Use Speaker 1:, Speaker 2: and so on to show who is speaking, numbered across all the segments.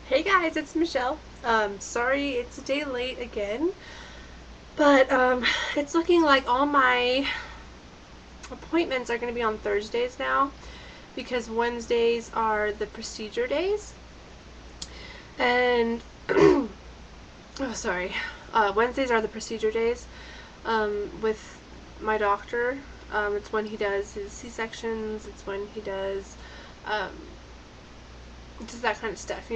Speaker 1: Hey guys, it's Michelle. Sorry it's a day late again, but it's looking like all my appointments are going to be on Thursdays now because Wednesdays are the procedure days. And, oh, sorry, Wednesdays are the procedure days with my doctor. It's when he does his C-sections, it's when he does um, just that kind of stuff.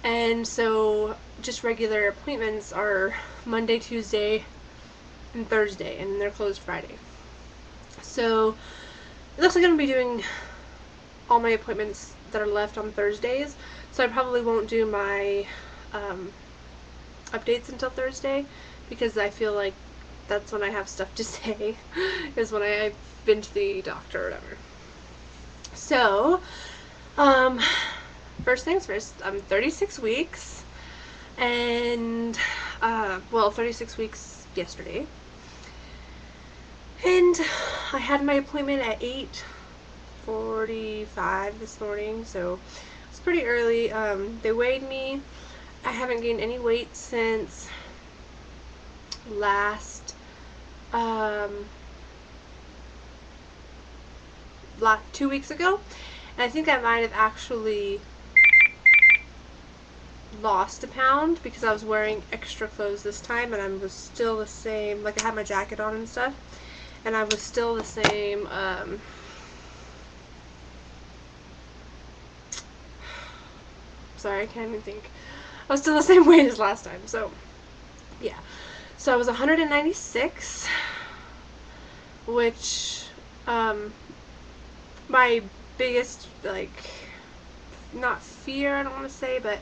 Speaker 1: And so just regular appointments are Monday, Tuesday, and Thursday, and they're closed Friday. So it looks like I'm going to be doing all my appointments that are left on Thursdays. So I probably won't do my um, updates until Thursday because I feel like that's when I have stuff to say, is when I've been to the doctor or whatever. So, um, first things first, I'm 36 weeks, and, 36 weeks yesterday. And I had my appointment at 8:45 this morning, so it's pretty early. They weighed me. I haven't gained any weight since last, um, 2 weeks ago. And I think I might have actually lost a pound because I was wearing extra clothes this time and I was still the same, like I had my jacket on and stuff, and I was still the same, sorry, I can't even think. I was still the same weight as last time, so yeah. So I was 196, which, my biggest, like, not fear, I don't want to say, but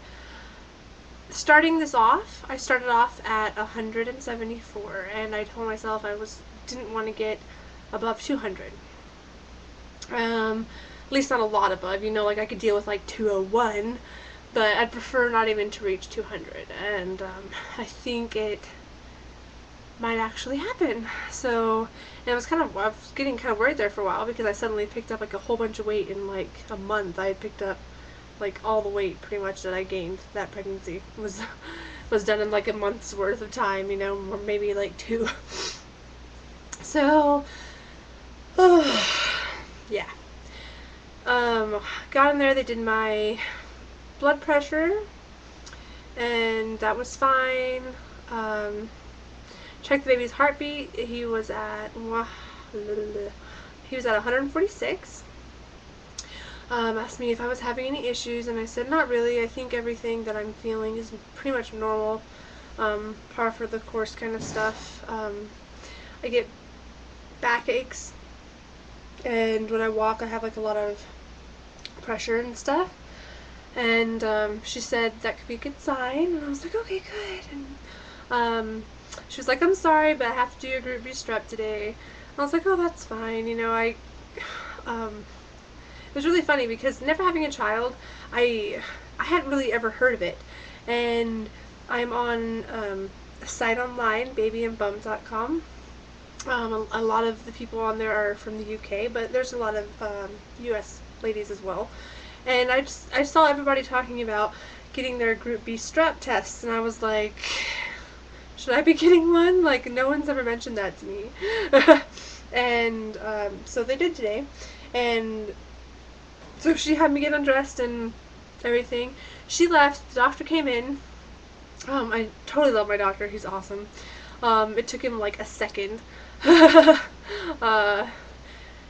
Speaker 1: starting this off, I started off at 174, and I told myself didn't want to get above 200. At least not a lot above. Like I could deal with like 201, but I'd prefer not even to reach 200. And I think it might actually happen. So, and I was getting kind of worried there for a while because I suddenly picked up like a whole bunch of weight in like a month. I had picked up like all the weight pretty much that I gained that pregnancy was done in like a month's worth of time, or maybe like two. So, yeah. Got in there, they did my blood pressure, and that was fine. Um, checked the baby's heartbeat. He was at 146. Asked me if I was having any issues, and I said not really. I think everything that I'm feeling is pretty much normal, par for the course kind of stuff. I get backaches, and when I walk, I have like a lot of pressure and stuff. And she said that could be a good sign, and I was like, okay, good. And she was like, I'm sorry, but I have to do your group B strep today. I was like, oh, that's fine. It was really funny because never having a child, I hadn't really ever heard of it, and I'm on a site online, babyandbums.com. A lot of the people on there are from the UK, but there's a lot of US ladies as well. And I saw everybody talking about getting their Group B strep tests, and I was like, should I be getting one? Like, no one's ever mentioned that to me. And so they did today, and so she had me get undressed and everything. She left. The doctor came in. I totally love my doctor. He's awesome. It took him like a second. uh,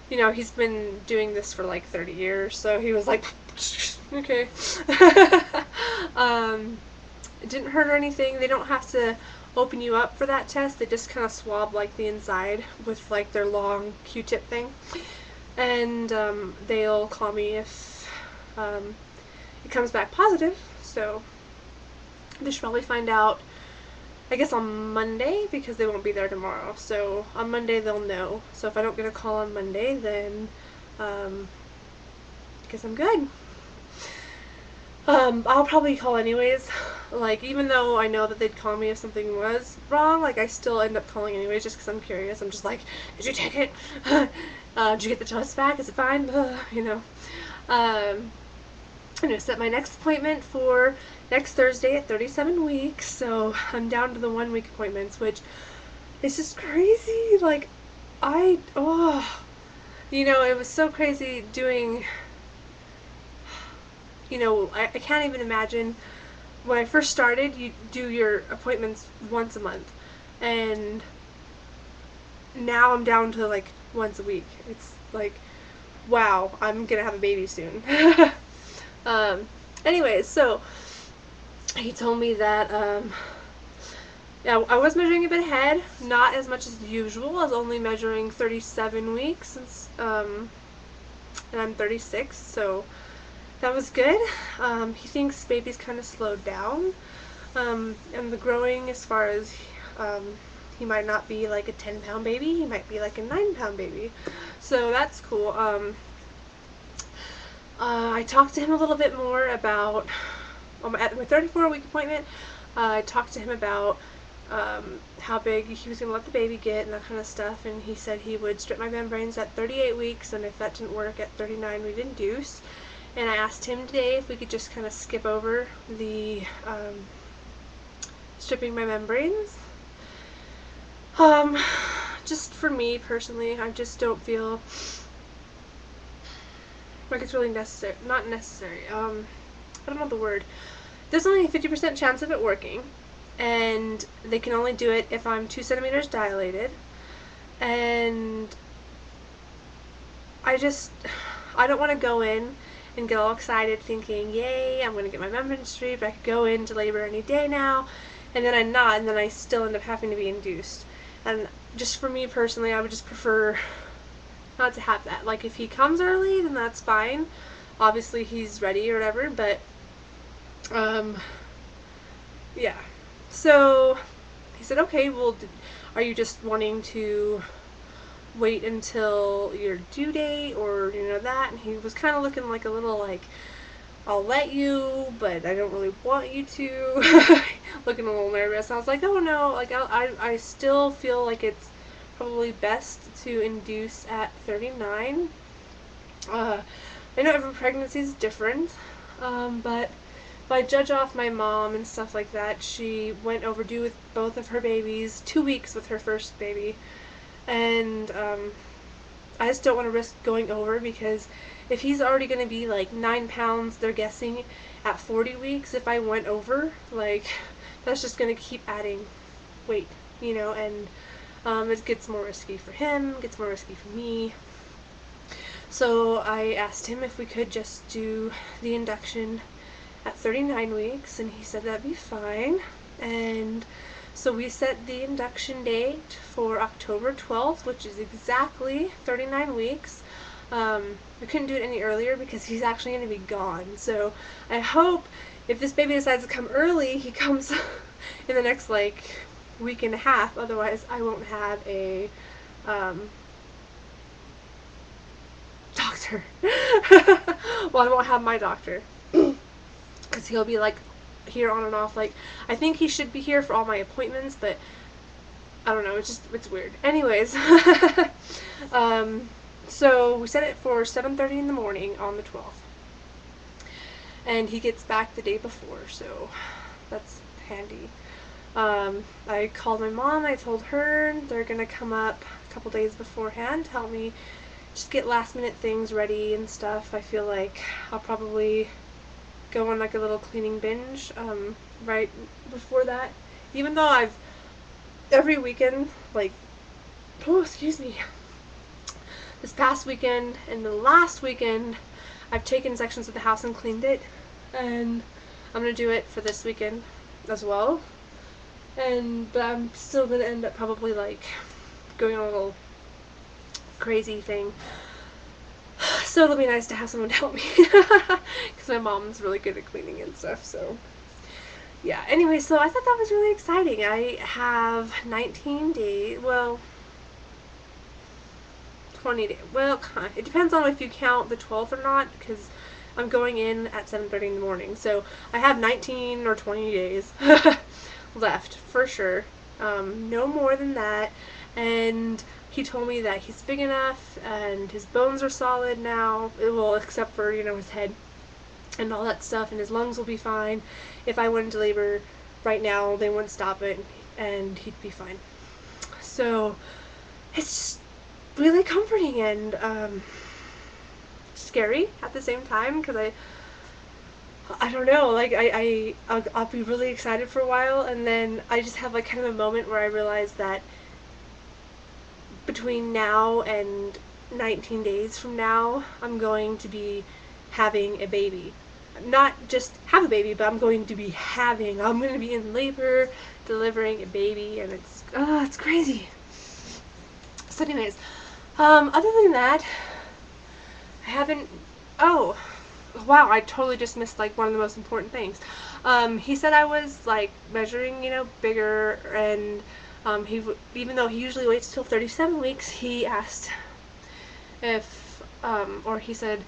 Speaker 1: he's been doing this for like 30 years, so he was like, okay. It didn't hurt or anything. They don't have to open you up for that test. They just kind of swab like the inside with like their long Q-tip thing. And they'll call me if it comes back positive. So they should probably find out, I guess, on Monday because they won't be there tomorrow. So on Monday they'll know. So if I don't get a call on Monday, then I guess I'm good. I'll probably call anyways. Like, even though I know that they'd call me if something was wrong, like, I still end up calling anyways just because I'm curious. I'm just like, did you take it? Did you get the test back? Is it fine? Um, I'm gonna set my next appointment for next Thursday at 37 weeks, so I'm down to the 1 week appointments, which is just crazy. Like, it was so crazy doing, I can't even imagine. When I first started, you do your appointments once a month, and now I'm down to like once a week. It's like, wow, I'm gonna have a baby soon. um, anyways, so he told me that, yeah, I was measuring a bit ahead, not as much as usual. I was only measuring 37 weeks since, and I'm 36, so that was good. He thinks baby's kind of slowed down, and the growing, as far as, he might not be like a 10-pound baby, he might be like a 9-pound baby, so that's cool. I talked to him a little bit more about, at my 34-week appointment, I talked to him about how big he was going to let the baby get and that kind of stuff, and he said he would strip my membranes at 38 weeks, and if that didn't work at 39, we'd induce. And I asked him today if we could just kind of skip over the stripping my membranes. Just for me personally, I just don't feel like it's really necessary. Not necessary. I don't know the word. There's only a 50% chance of it working, and they can only do it if I'm 2 centimeters dilated. And I don't want to go in and get all excited thinking, yay, I'm going to get my membranes stripped, I could go into labor any day now, and then I'm not, and then I still end up having to be induced. And just for me personally, I would just prefer not to have that. Like, if he comes early, then that's fine. Obviously, he's ready or whatever, but, yeah. So, he said, okay, well, are you just wanting to wait until your due date, or that? And he was kind of looking like a little like, I'll let you, but I don't really want you to. Looking a little nervous. I was like, oh no, like I still feel like it's probably best to induce at 39. I know every pregnancy is different, but if I judge off my mom and stuff like that, she went overdue with both of her babies, 2 weeks with her first baby, and I just don't want to risk going over, because if he's already going to be like 9 pounds, they're guessing at 40 weeks, if I went over, like, that's just going to keep adding weight, and it gets more risky for him, gets more risky for me. So I asked him if we could just do the induction at 39 weeks, and he said that'd be fine. And so we set the induction date for October 12th, which is exactly 39 weeks. We couldn't do it any earlier because he's actually going to be gone. So I hope if this baby decides to come early, he comes in the next like week and a half. Otherwise, I won't have a doctor. Well, I won't have my doctor because he'll be like here on and off. Like, I think he should be here for all my appointments, but I don't know, it's weird. Anyways, so we set it for 7:30 in the morning on the 12th, and he gets back the day before, so that's handy. I called my mom, I told her they're gonna come up a couple days beforehand to help me just get last minute things ready and stuff. I feel like I'll probably go on like a little cleaning binge right before that, even though every weekend, like, oh, excuse me, this past weekend and the last weekend, I've taken sections of the house and cleaned it, and I'm gonna do it for this weekend as well. But I'm still gonna end up probably like going on a little crazy thing. So it'll be nice to have someone to help me, because my mom's really good at cleaning and stuff, so yeah. Anyway, so I thought that was really exciting. I have 19 days, well, 20 days, well, it depends on if you count the 12th or not, because I'm going in at 7:30 in the morning, so I have 19 or 20 days left, for sure. No more than that, and he told me that he's big enough and his bones are solid now, well, except for, his head. and all that stuff, and his lungs will be fine. If I went into labor right now, they wouldn't stop it, and he'd be fine. So it's just really comforting and scary at the same time, because I don't know, like I'll be really excited for a while, and then I just have like kind of a moment where I realize that between now and 19 days from now, I'm going to be having a baby. Not just have a baby, but I'm going to be in labor, delivering a baby, and it's crazy. So anyways, other than that, I haven't, oh, wow, I totally just missed like one of the most important things. He said I was like measuring, bigger, and even though he usually waits till 37 weeks, he asked if, or he said,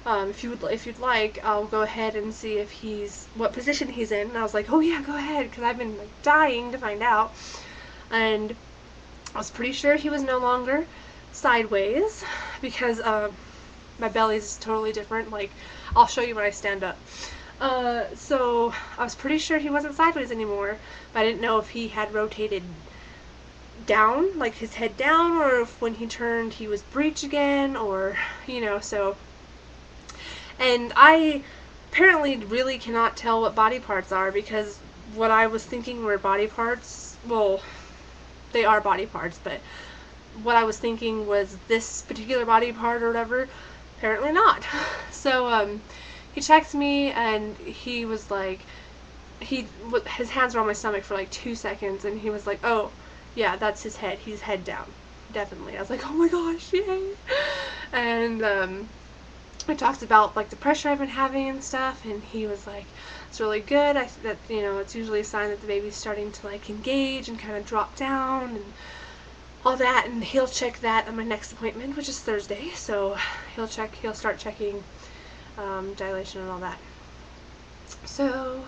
Speaker 1: if you'd like, I'll go ahead and see what position he's in. And I was like, oh yeah, go ahead, because I've been like dying to find out. And I was pretty sure he was no longer sideways, because my belly's totally different. Like, I'll show you when I stand up. So I was pretty sure he wasn't sideways anymore, but I didn't know if he had rotated down, like his head down, or if when he turned he was breech again, or so. And I apparently really cannot tell what body parts are, because what I was thinking were body parts, well, they are body parts, but what I was thinking was this particular body part or whatever, apparently not. So he checked me, and he was like, his hands were on my stomach for like 2 seconds, and he was like, oh yeah, that's his head, he's head down, definitely. I was like, oh my gosh, yay. And we talked about like the pressure I've been having and stuff, and he was like, it's really good. It's usually a sign that the baby's starting to like engage and kind of drop down and all that, and he'll check that at my next appointment, which is Thursday. So he'll start checking dilation and all that. So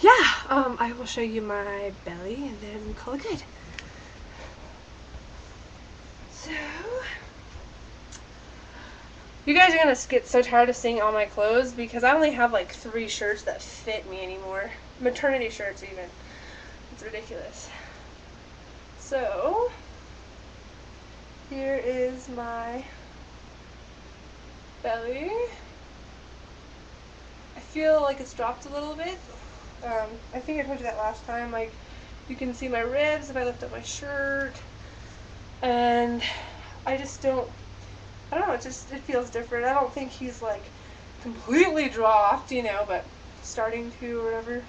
Speaker 1: yeah, I will show you my belly and then call it good. So you guys are gonna get so tired of seeing all my clothes, because I only have like 3 shirts that fit me anymore. Maternity shirts even. It's ridiculous. So here is my belly. I feel like it's dropped a little bit. I think I told you that last time. Like, you can see my ribs if I lift up my shirt, and I don't know, it feels different. I don't think he's like completely dropped, but starting to or whatever.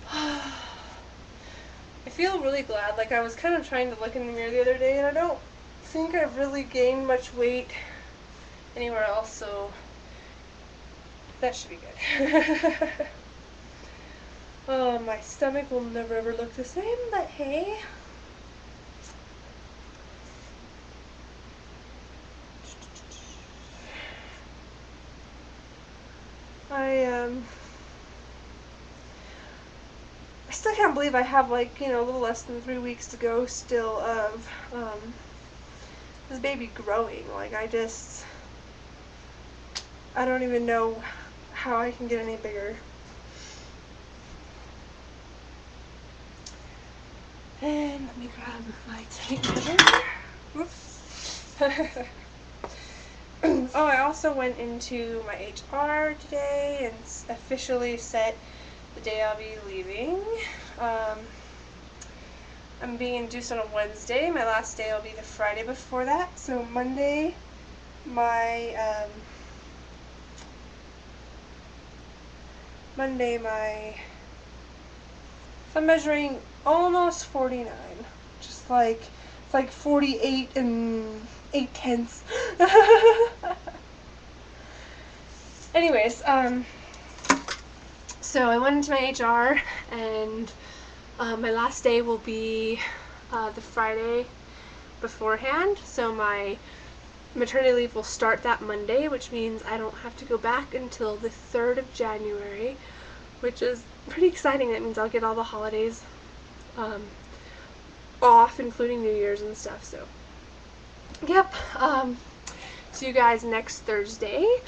Speaker 1: I feel really glad. Like, I was kind of trying to look in the mirror the other day, and I don't think I've really gained much weight anywhere else, so that should be good. Oh, my stomach will never ever look the same, but hey. I still can't believe I have like, a little less than 3 weeks to go still of this baby growing. Like, I don't even know how I can get any bigger. And let me grab my tape measure. Whoops. Oh, I also went into my HR today and officially set the day I'll be leaving. I'm being induced on a Wednesday. My last day will be the Friday before that. So Monday, I'm measuring almost 49. Just like, it's like 48 and 8/10. Anyways, so I went into my HR, and my last day will be the Friday beforehand. So my maternity leave will start that Monday, which means I don't have to go back until the 3rd of January, which is pretty exciting. That means I'll get all the holidays off, including New Year's and stuff. So, yep. See you guys next Thursday.